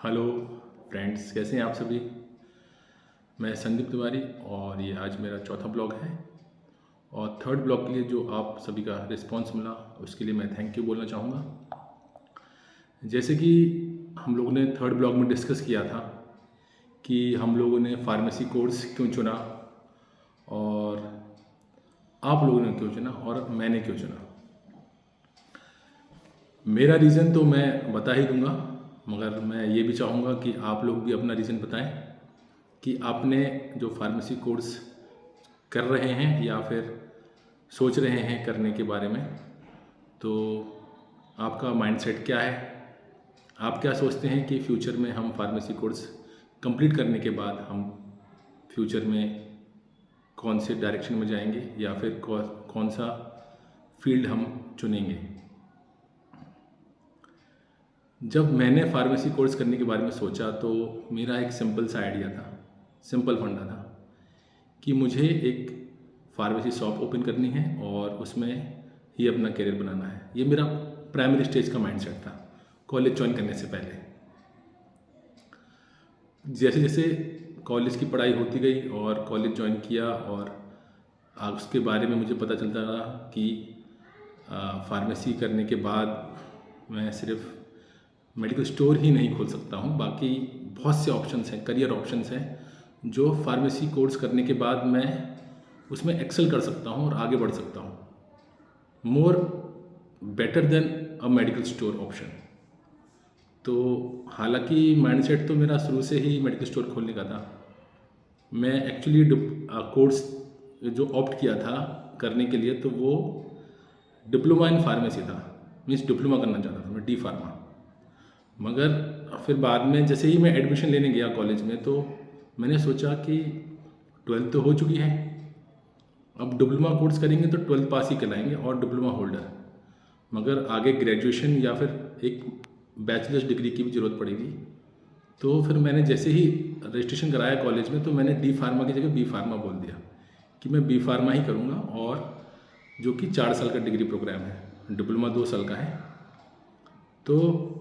Hello friends, कैसे हैं आप सभी। मैं संदीप तिवारी और ये आज मेरा चौथा ब्लॉग है। और थर्ड ब्लॉग के लिए जो आप सभी का रिस्पांस मिला उसके लिए मैं थैंक यू बोलना चाहूँगा। जैसे कि हम लोगों ने थर्ड ब्लॉग में डिस्कस किया था कि हम लोगों ने फार्मेसी कोर्स क्यों चुना और आप लोगों ने क्यों चुना और मैंने क्यों चुना। मेरा रीज़न तो मैं बता ही दूंगा, मगर मैं ये भी चाहूँगा कि आप लोग भी अपना रीज़न बताएं कि आपने जो फार्मेसी कोर्स कर रहे हैं या फिर सोच रहे हैं करने के बारे में, तो आपका माइंडसेट क्या है। आप क्या सोचते हैं कि फ्यूचर में हम फार्मेसी कोर्स कंप्लीट करने के बाद हम फ्यूचर में कौन से डायरेक्शन में जाएंगे या फिर कौन सा फील्ड हम चुनेंगे। जब मैंने फार्मेसी कोर्स करने के बारे में सोचा तो मेरा एक सिंपल सा आइडिया था, सिंपल फंडा था कि मुझे एक फार्मेसी शॉप ओपन करनी है और उसमें ही अपना करियर बनाना है। ये मेरा प्राइमरी स्टेज का माइंडसेट था कॉलेज ज्वाइन करने से पहले। जैसे जैसे कॉलेज की पढ़ाई होती गई और कॉलेज ज्वाइन किया और उसके बारे में मुझे पता चलता रहा कि फार्मेसी करने के बाद मैं सिर्फ मेडिकल स्टोर ही नहीं खोल सकता हूँ, बाकी बहुत से ऑप्शंस हैं, करियर ऑप्शंस हैं जो फार्मेसी कोर्स करने के बाद मैं उसमें एक्सेल कर सकता हूँ और आगे बढ़ सकता हूँ, मोर बेटर देन अ मेडिकल स्टोर ऑप्शन। तो हालांकि माइंडसेट तो मेरा शुरू से ही मेडिकल स्टोर खोलने का था। मैं एक्चुअली कोर्स जो ऑप्ट किया था करने के लिए तो वो डिप्लोमा इन फार्मेसी था, मीन्स डिप्लोमा करना चाहता था मैं, डी फार्मा। मगर फिर बाद में जैसे ही मैं एडमिशन लेने गया कॉलेज में तो मैंने सोचा कि 12th तो हो चुकी है, अब डिप्लोमा कोर्स करेंगे तो 12th पास ही कराएंगे और डिप्लोमा होल्डर, मगर आगे ग्रेजुएशन या फिर एक बैचलर्स डिग्री की भी ज़रूरत पड़ेगी। तो फिर मैंने जैसे ही रजिस्ट्रेशन कराया कॉलेज में तो मैंने डी फार्मा की जगह बी फार्मा बोल दिया कि मैं बी फार्मा ही करूँगा, और जो कि 4 साल का डिग्री प्रोग्राम है, डिप्लोमा 2 साल का है। तो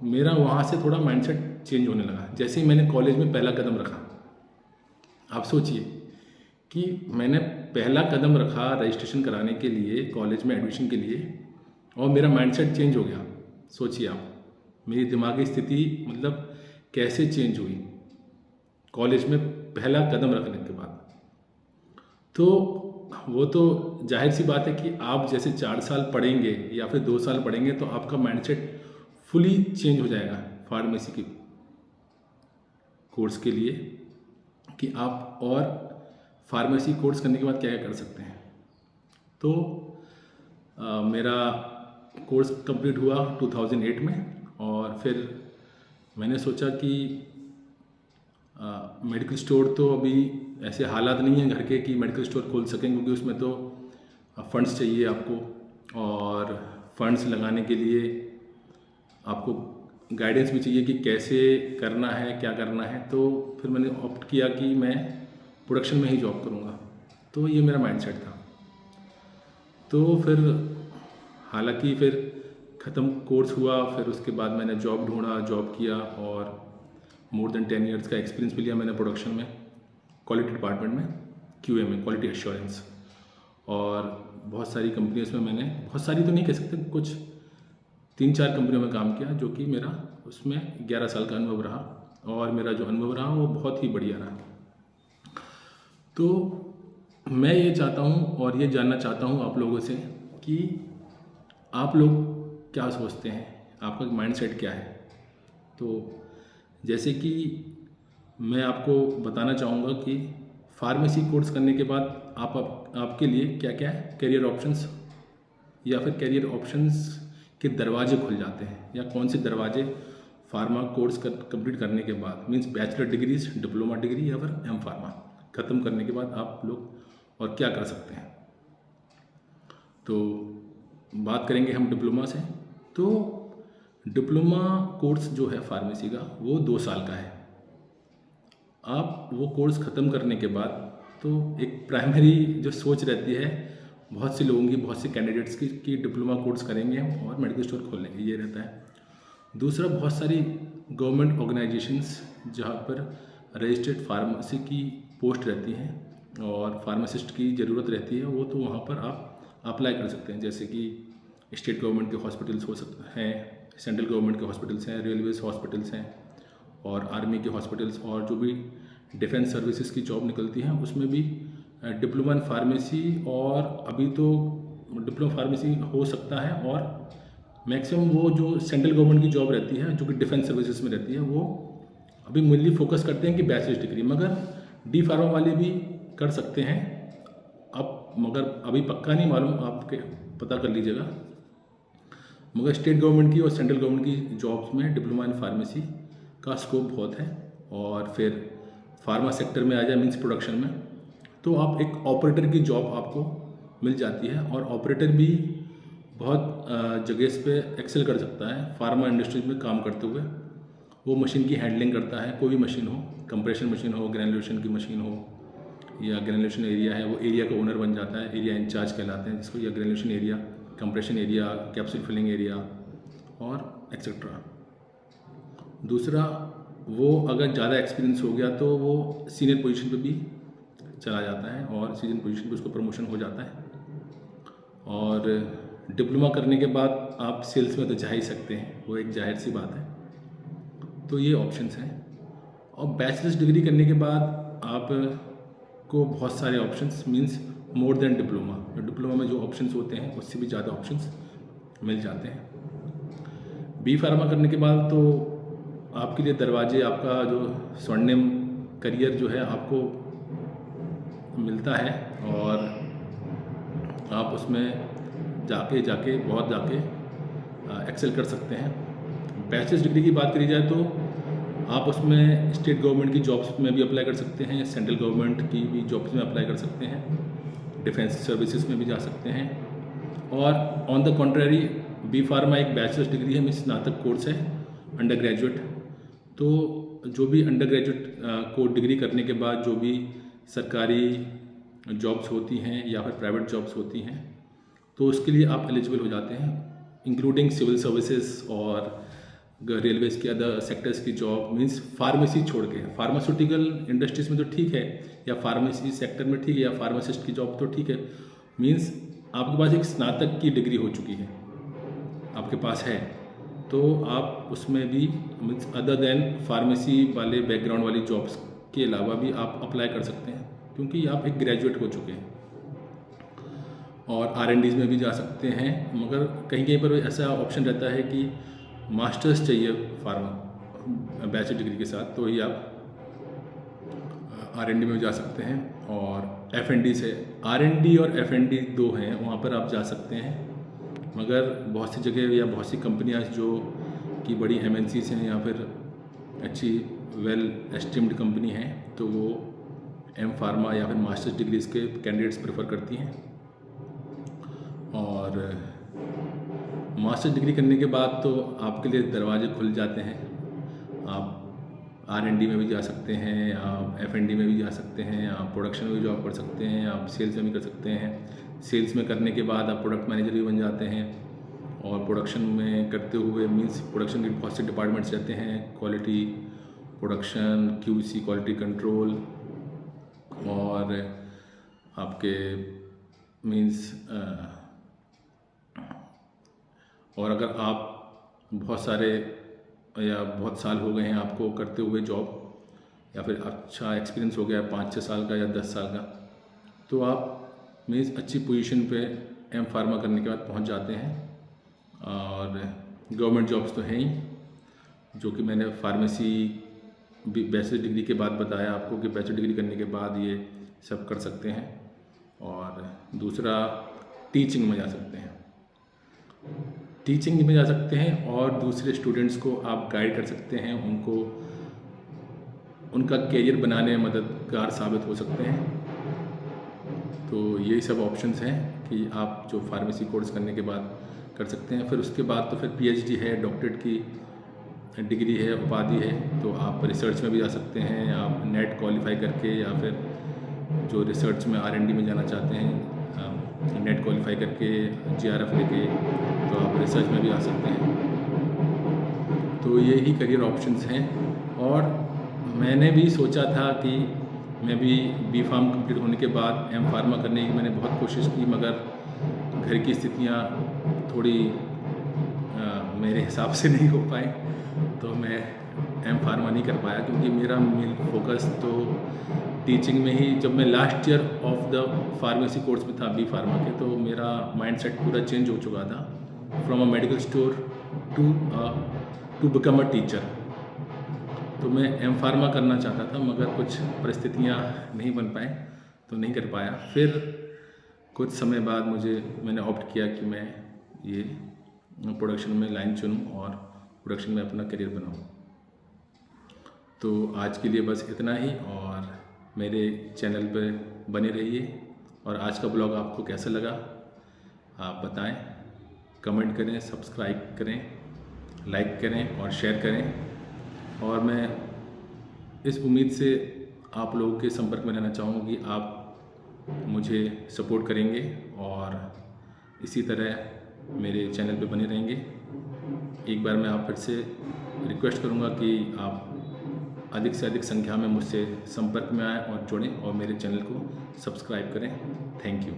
मेरा वहाँ से थोड़ा माइंडसेट चेंज होने लगा जैसे ही मैंने कॉलेज में पहला कदम रखा। आप सोचिए कि मैंने पहला कदम रखा रजिस्ट्रेशन कराने के लिए कॉलेज में एडमिशन के लिए और मेरा माइंडसेट चेंज हो गया। सोचिए आप, मेरी दिमागी स्थिति मतलब कैसे चेंज हुई कॉलेज में पहला कदम रखने के बाद। तो वो तो जाहिर सी बात है कि आप जैसे 4 साल पढ़ेंगे या फिर 2 साल पढ़ेंगे तो आपका माइंडसेट फुली चेंज हो जाएगा फार्मेसी के कोर्स के लिए कि आप और फार्मेसी कोर्स करने के बाद क्या क्या कर सकते हैं। तो मेरा कोर्स कंप्लीट हुआ 2008 में और फिर मैंने सोचा कि मेडिकल स्टोर तो अभी ऐसे हालात नहीं हैं घर के कि मेडिकल स्टोर खोल सकें, क्योंकि उसमें तो फंड्स चाहिए आपको, और फंड्स लगाने के लिए आपको गाइडेंस भी चाहिए कि कैसे करना है, क्या करना है। तो फिर मैंने ऑप्ट किया कि मैं प्रोडक्शन में ही जॉब करूँगा। तो ये मेरा माइंडसेट था। तो फिर हालांकि फिर ख़त्म कोर्स हुआ, फिर उसके बाद मैंने जॉब ढूंढा, जॉब किया और मोर देन 10 इयर्स का एक्सपीरियंस भी लिया मैंने प्रोडक्शन में, क्वालिटी डिपार्टमेंट में, क्यूए में, क्वालिटी एश्योरेंस। और बहुत सारी कंपनीज में मैंने, बहुत सारी तो नहीं कह सकते, कुछ 3-4 कंपनियों में काम किया, जो कि मेरा उसमें 11 साल का अनुभव रहा और मेरा जो अनुभव रहा वो बहुत ही बढ़िया रहा। तो मैं ये चाहता हूँ और ये जानना चाहता हूँ आप लोगों से कि आप लोग क्या सोचते हैं, आपका माइंडसेट क्या है। तो जैसे कि मैं आपको बताना चाहूँगा कि फार्मेसी कोर्स करने के बाद आपके लिए क्या क्या करियर ऑप्शंस या फिर करियर ऑप्शंस के दरवाजे खुल जाते हैं, या कौन से दरवाजे फार्मा कोर्स कंप्लीट करने के बाद, means bachelor degrees, diploma degree या फिर एम फार्मा ख़त्म करने के बाद आप लोग और क्या कर सकते हैं। तो बात करेंगे हम डिप्लोमा से। तो डिप्लोमा कोर्स जो है फार्मेसी का वो 2 साल का है। आप वो कोर्स ख़त्म करने के बाद तो एक प्राइमरी जो सोच रहती है बहुत से लोगों की, बहुत से कैंडिडेट्स की कि डिप्लोमा कोर्स करेंगे और मेडिकल स्टोर खोल लेंगे, ये रहता है। दूसरा, बहुत सारी गवर्नमेंट ऑर्गेनाइजेशंस जहाँ पर रजिस्टर्ड फार्मेसी की पोस्ट रहती हैं और फार्मासिस्ट की ज़रूरत रहती है, वो तो वहाँ पर आप अप्लाई कर सकते हैं। जैसे कि स्टेट गवर्नमेंट के हॉस्पिटल्स हो सकते हैं, सेंट्रल गवर्नमेंट के हॉस्पिटल्स हैं, रेलवेज हॉस्पिटल्स हैं और आर्मी के हॉस्पिटल्स, और जो भी डिफेंस सर्विसेज की जॉब निकलती हैं उसमें भी डिप्लोमा इन फार्मेसी, और अभी तो डिप्लोमा फार्मेसी हो सकता है, और मैक्सिमम वो जो सेंट्रल गवर्नमेंट की जॉब रहती है जो कि डिफेंस सर्विसेज में रहती है वो अभी मेनली फोकस करते हैं कि बैचलर्स डिग्री, मगर डी फार्मा वाले भी कर सकते हैं अब, मगर अभी पक्का नहीं मालूम, आपके पता कर लीजिएगा। मगर स्टेट गवर्नमेंट की और सेंट्रल गवर्नमेंट की जॉब्स में डिप्लोमा इन फार्मेसी का स्कोप बहुत है। और फिर फार्मा सेक्टर में आ जाए, मीन्स प्रोडक्शन में, तो आप एक ऑपरेटर की जॉब आपको मिल जाती है, और ऑपरेटर भी बहुत जगह पे एक्सेल कर सकता है फार्मा इंडस्ट्री में काम करते हुए। वो मशीन की हैंडलिंग करता है, कोई भी मशीन हो, कंप्रेशन मशीन हो, ग्रैनुलेशन की मशीन हो, या ग्रैनुलेशन एरिया है, वो एरिया का ओनर बन जाता है, एरिया इंचार्ज कहलाते हैं जिसको, या granulation area, compression area, capsule filling area और एक्सेट्रा। दूसरा, वो अगर ज़्यादा एक्सपीरियंस हो गया तो वो सीनियर पोजीशन पे भी चला जाता है, और सीनियर पोजीशन पे उसको प्रमोशन हो जाता है। और डिप्लोमा करने के बाद आप सेल्स में तो जा ही सकते हैं, वो एक जाहिर सी बात है। तो ये ऑप्शंस हैं। और बैचलर्स डिग्री करने के बाद आप को बहुत सारे options, means more than diploma, diploma में जो ऑप्शंस होते हैं उससे भी ज़्यादा ऑप्शंस मिल जाते हैं। बी फार्मा करने के बाद तो आपके लिए दरवाजे, आपका जो स्वर्णिम करियर जो है आपको मिलता है, और आप उसमें जाके बहुत एक्सेल कर सकते हैं। बैचलर्स डिग्री की बात करी जाए तो आप उसमें स्टेट गवर्नमेंट की जॉब्स में भी अप्लाई कर सकते हैं, सेंट्रल गवर्नमेंट की भी जॉब्स में अप्लाई कर सकते हैं, डिफेंस सर्विसेज में भी जा सकते हैं। और on the contrary, B pharma एक बैचलर्स डिग्री है, मीन्स स्नातक कोर्स है, अंडर ग्रेजुएट। तो जो भी अंडर ग्रेजुएट को डिग्री करने के बाद जो भी सरकारी जॉब्स होती हैं या फिर प्राइवेट जॉब्स होती हैं, तो उसके लिए आप एलिजिबल हो जाते हैं, इंक्लूडिंग सिविल सर्विसेज और रेलवेज के अदर सेक्टर्स की जॉब। मींस फार्मेसी छोड़ के, फार्मास्यूटिकल इंडस्ट्रीज में तो ठीक है, या फार्मेसी सेक्टर में ठीक है, या फार्मासिस्ट की जॉब तो ठीक है, मींस आपके पास एक स्नातक की डिग्री हो चुकी है, आपके पास है, तो आप उसमें भी मीन्स अदर देन फार्मेसी वाले बैकग्राउंड वाली जॉब्स के अलावा भी आप अप्लाई कर सकते हैं, क्योंकि आप एक ग्रेजुएट हो चुके हैं। और R&Ds में भी जा सकते हैं, मगर कहीं कहीं पर ऐसा ऑप्शन रहता है कि मास्टर्स चाहिए फार्मा बैचलर डिग्री के साथ, तो ही आप R&D में जा सकते हैं। और F&D से, R&D और F&D दो हैं, वहाँ पर आप जा सकते हैं, मगर बहुत सी जगह या बहुत सी कंपनियाँ जो कि बड़ी MNCs हैं या फिर अच्छी वेल एस्टीम्ड कंपनी हैं, तो वो M फार्मा या फिर मास्टर्स डिग्रीज के कैंडिडेट्स प्रेफर करती हैं। और मास्टर्स डिग्री करने के बाद तो आपके लिए दरवाजे खुल जाते हैं, आप R&D में भी जा सकते हैं, आप F&D में भी जा सकते हैं, आप प्रोडक्शन में भी जॉब कर सकते हैं, आप सेल्स में भी कर सकते हैं। सेल्स में करने के बाद आप प्रोडक्ट मैनेजर भी बन जाते हैं, और प्रोडक्शन में करते हुए मींस प्रोडक्शन के बहुत से डिपार्टमेंट्स रहते हैं, quality, production, QC, quality control, और आपके मींस और अगर आप बहुत सारे या बहुत साल हो गए हैं आपको करते हुए जॉब, या फिर अच्छा एक्सपीरियंस हो गया 5-6 साल का या 10 साल का, तो आप मीन्स अच्छी पोजीशन पे M फार्मा करने के बाद पहुंच जाते हैं। और गवर्नमेंट जॉब्स तो हैं ही, जो कि मैंने फार्मेसी बैचलर डिग्री के बाद बताया आपको कि बैचलर डिग्री करने के बाद ये सब कर सकते हैं। और दूसरा, टीचिंग में जा सकते हैं, टीचिंग में जा सकते हैं और दूसरे स्टूडेंट्स को आप गाइड कर सकते हैं, उनको उनका करियर बनाने में मददगार साबित हो सकते हैं। तो यही सब ऑप्शंस हैं कि आप जो फार्मेसी कोर्स करने के बाद कर सकते हैं। फिर उसके बाद तो फिर PhD है, डॉक्टरेट की डिग्री है, उपाधि है, तो आप रिसर्च में भी जा सकते हैं। आप नेट क्वालिफाई करके, या फिर जो रिसर्च में R&D में जाना चाहते हैं, नेट क्वालिफाई करके GRF लेके, तो आप रिसर्च में भी आ सकते हैं। तो यही करियर ऑप्शंस हैं। और मैंने भी सोचा था कि मैं भी बी फार्म कंप्लीट होने के बाद एम फार्मा करने की मैंने बहुत कोशिश की, मगर घर की स्थितियाँ थोड़ी मेरे हिसाब से नहीं हो पाए, तो मैं एम फार्मा नहीं कर पाया, क्योंकि मेरा मेन फोकस तो टीचिंग में ही। जब मैं last year of the pharmacy course में था बी फार्मा के, तो मेरा माइंडसेट पूरा चेंज हो चुका था from a medical store to become a teacher. तो मैं एम फार्मा करना चाहता था, मगर कुछ परिस्थितियाँ नहीं बन पाए, तो नहीं कर पाया। फिर कुछ समय बाद मैंने ऑप्ट किया कि मैं ये प्रोडक्शन में लाइन चुनूँ और प्रोडक्शन में अपना करियर बनाऊँ। तो आज के लिए बस इतना ही, और मेरे चैनल पर बने रहिए। और आज का ब्लॉग आपको कैसा लगा आप बताएं, कमेंट करें, सब्सक्राइब करें, लाइक करें और शेयर करें। और मैं इस उम्मीद से आप लोगों के संपर्क में रहना चाहूँगा कि आप मुझे सपोर्ट करेंगे और इसी तरह मेरे चैनल पे बने रहेंगे। एक बार मैं आप फिर से रिक्वेस्ट करूँगा कि आप अधिक से अधिक संख्या में मुझसे संपर्क में आएँ और जुड़ें और मेरे चैनल को सब्सक्राइब करें। Thank you.